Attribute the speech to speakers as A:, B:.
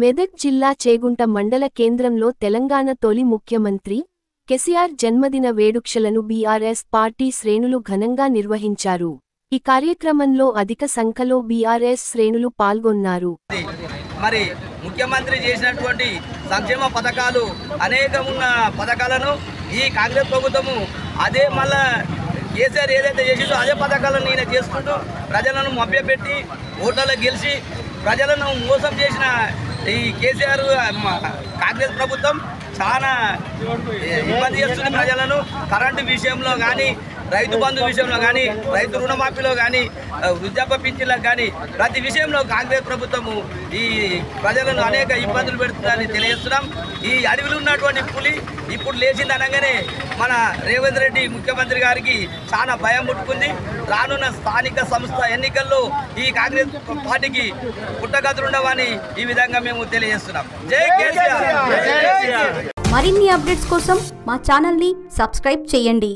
A: మెదక్ జిల్లా చేగుంట మండల కేంద్రంలో తెలంగాణ తొలి ముఖ్యమంత్రి కేసీఆర్ జన్మదిన వేడుకలను బీఆర్ఎస్ పార్టీ శ్రేణులు ఘనంగా నిర్వహించారు. ఈ కార్యక్రమంలో అధిక సంఖ్యలో బీఆర్ఎస్ శ్రేణులు పాల్గొన్నారు.
B: మరి ముఖ్యమంత్రి చేసినటువంటి సంక్షేమ పథకాలు అనేకమున్న పథకాలను ఈ కాంగ్రెస్ ప్రభుత్వము అదే మళ్ళా కేసీఆర్ ఏదైతే చేసిందో అదే పథకాలను ఈయన చేసుకుంటూ ప్రజలను మభ్యపెట్టి ఓట్లలో గెలిచి ప్రజలను మోసం చేసిన ఈ కేసీఆర్ కాంగ్రెస్ ప్రభుత్వం చాలా ఇబ్బంది చేస్తుంది ప్రజలను. కరెంటు విషయంలో కానీ, రైతు బంధు విషయంలో కానీ, రైతు రుణమాఫీలో కానీ, వృద్ధాప్య పింఛన్లకు కానీ ప్రతి విషయంలో కాంగ్రెస్ ప్రభుత్వము ఈ ప్రజలను అనేక ఇబ్బందులు పెడుతుందని తెలియజేస్తున్నాం. ఈ అడవిలో ఉన్నటువంటి పులి ఇప్పుడు లేచింది అనగానే మన రేవంత్ రెడ్డి ముఖ్యమంత్రి గారికి చాలా భయం పుట్టుకుంది. రానున్న స్థానిక సంస్థ ఎన్నికల్లో ఈ కాంగ్రెస్ పార్టీకి పుట్టగతులుండవని ఈ విధంగా మేము తెలియజేస్తున్నాం. జై కేసీఆర్.
C: మరిన్ని అప్డేట్స్ కోసం మా ఛానల్ని సబ్స్క్రైబ్ చేయండి.